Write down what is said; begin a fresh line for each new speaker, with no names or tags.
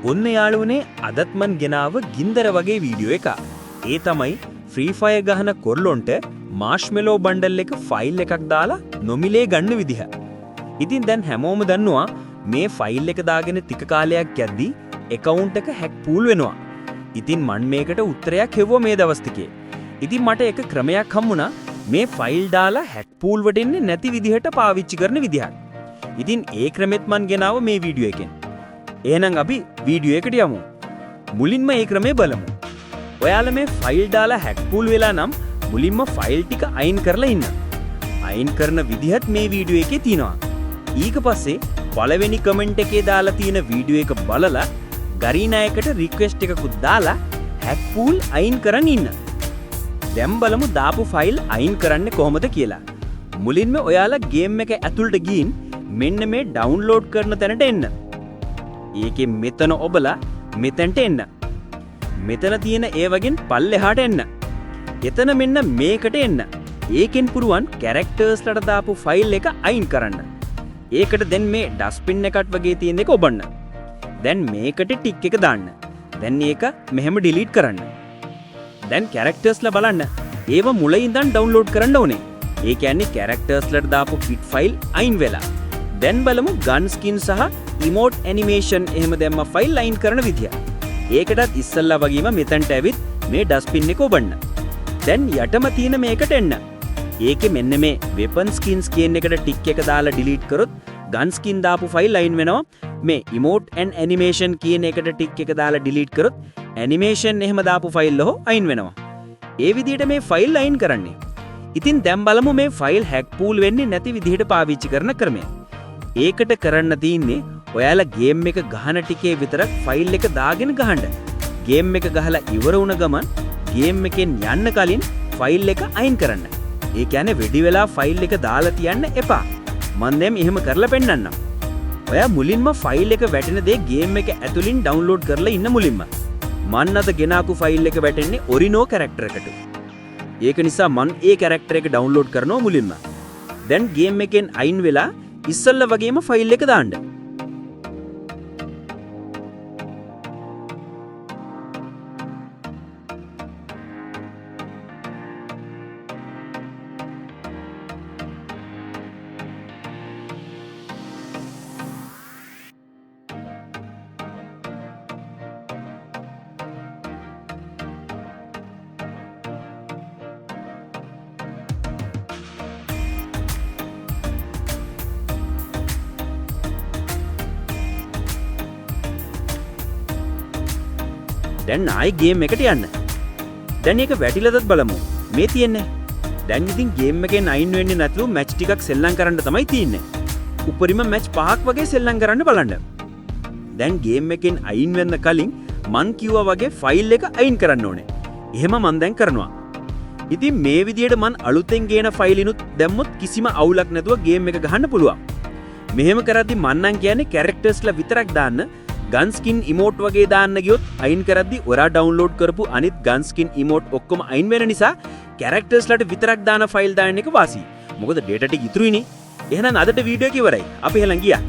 ඔන්න යාළුවනේ අදත් මන් ගෙනාව ගින්දර වගේ වීඩියෝ එකක්. ඒ තමයි ෆ්‍රී ෆයර් ගහන කොල්ලොන්ට මාෂ්මෙලෝ බන්ඩල් එක ෆයිල් එකක් දාලා නොමිලේ ගන්න විදිහ. ඉතින් දැන් හැමෝම දන්නවා මේ ෆයිල් එක දාගෙන ටික කාලයක් යද්දී account එක hack pool වෙනවා. ඉතින් මන් මේකට උත්තරයක් හෙව්වා මේ දවස් ටිකේ. ඉතින් මට එක ක්‍රමයක් හම්බුණා මේ ෆයිල් දාලා hack pool වලට එන්නේ නැති විදිහට පාවිච්චි කරන විදිහක්. ඉතින් ඒ ක්‍රමෙත් මන් ගෙනාව මේ වීඩියෝ එකෙන්. එහෙනම් අපි වීඩියෝ එකට යමු. මුලින්ම මේ ක්‍රමය බලමු. ඔයාලා මේ ෆයිල් දාලා hack pool වෙලා නම් මුලින්ම ෆයිල් ටික අයින් කරලා ඉන්න. අයින් කරන විදිහත් මේ වීඩියෝ එකේ තියෙනවා. ඊට පස්සේ පළවෙනි කමෙන්ට් එකේ දාලා තියෙන වීඩියෝ එක බලලා ගරීනා එකට රික්වෙස්ට් එකකුත් දාලා hack pool අයින් කරන් ඉන්න. දැන් බලමු දාපු ෆයිල් අයින් කරන්නේ කොහොමද කියලා. මුලින්ම ඔයාලා ගේම් එක ඇතුළට ගිහින් මෙන්න මේ ඩවුන්ලෝඩ් කරන තැනට එන්න. ඒකේ මෙතන ඔබලා මෙතනට එන්න. මෙතන තියෙන ඒ වගේ පල්ලෙහාට එන්න. එතන මෙන්න මේකට එන්න. ඒකෙන් පුරුවන් කැරක්ටර්ස්ලට දාපු ෆයිල් එක අයින් කරන්න. ඒකට දැන් මේ ඩස්ට්බින් එකක් වගේ තියෙන එක ඔබන්න. දැන් මේකට ටික් එක දාන්න. දැන් මේක මෙහෙම ඩිලීට් කරන්න. දැන් කැරක්ටර්ස්ලා බලන්න. ඒව මුලින් ඉඳන් ඩවුන්ලෝඩ් කරන්න ඕනේ. ඒ කියන්නේ කැරක්ටර්ස්ලට දාපු කිට් ෆයිල් අයින් වෙලා. දැන් බලමු ගන් ස්කින් සහ emote animation එහෙම දැම්ම ෆයිල් අයින් කරන විදිය. ඒකටත් ඉස්සල්ලා වගේම මෙතනට ඇවිත් මේ ඩස්ට්බින් එක ඔබන්න. දැන් යටම තියෙන මේකට එන්න. ඒකේ මෙන්න මේ weapon skins කියන එකට ටික් එක දාලා delete කරොත් gun skin දාපු ෆයිල් අයින් වෙනවා. මේ emote and animation කියන එකට ටික් එක දාලා delete කරොත් animation එහෙම දාපු ෆයිල් ඔහො අයින් වෙනවා. ඒ විදිහට මේ ෆයිල් අයින් කරන්නේ. ඉතින් දැන් බලමු මේ ෆයිල් hack pool වෙන්නේ නැති විදිහට පාවිච්චි කරන ක්‍රමය. ඒකට කරන්න තියෙන්නේ ඔයාලා ගේම් එක ගහන ටිකේ විතරක් ෆයිල් එක දාගෙන ගහන්න. ගේම් එක ගහලා ඉවර වුණ ගමන් ගේම් එකෙන් යන්න කලින් ෆයිල් එක අයින් කරන්න. ඒ කියන්නේ වෙඩි වෙලා ෆයිල් එක දාලා තියන්න එපා. මම දැන් එහෙම කරලා පෙන්නන්නම්. ඔයා මුලින්ම ෆයිල් එක වැටෙන දේ ගේම් එක ඇතුලින් ඩවුන්ලෝඩ් කරලා ඉන්න මුලින්ම. මන් අද ගෙනාපු ෆයිල් එක වැටෙන්නේ ඔරිනෝ කැරක්ටර් එකට. ඒක නිසා මන් ඒ කැරක්ටර් එක ඩවුන්ලෝඩ් කරනවා මුලින්ම. දැන් ගේම් එකෙන් අයින් වෙලා ඉස්සල්ලා වගේම ෆයිල් එක දාන්න. දැන් ආයි ගේම් එකට යන්න. දැන් ඒක වැටිලාද බලමු. මේ තියෙන්නේ. දැන් ඉතින් ගේම් එකෙන් අයින් වෙන්නේ නැතුව මැච් ටිකක් සෙල්ලම් කරන්න තමයි තියෙන්නේ. උපරිම මැච් 5ක් වගේ සෙල්ලම් කරන්න බලන්න. දැන් ගේම් එකෙන් අයින් වෙන්න කලින් මන් කිව්වා වගේ ෆයිල් එක අයින් කරන්න ඕනේ. එහෙම මන් දැන් කරනවා. ඉතින් මේ විදියට මන් අලුතෙන් ගේන ෆයිලිනුත් දැම්මොත් කිසිම අවුලක් නැතුව ගේම් එක ගහන්න පුළුවන්. මෙහෙම කරද්දි මන් නම් කියන්නේ කැරක්ටර්ස්ලා විතරක් දාන්න. ගන් ස්කින් ඉමෝට් වගේ දාන්න ගියොත් අයින් කරද්දි ඔයා ඩවුන්ලෝඩ් කරපු අනිත් ගන් ස්කින් ඉමෝට් ඔක්කොම අයින් වෙන නිසා කැරක්ටර්ස්ලාට විතරක් දාන ෆයිල් දාන්න එක වාසි. මොකද ඩේටා ටික ඉතුරුයිනේ. එහෙනම් අදට වීඩියෝ එක ඉවරයි. අපි හෙලන් ගියා.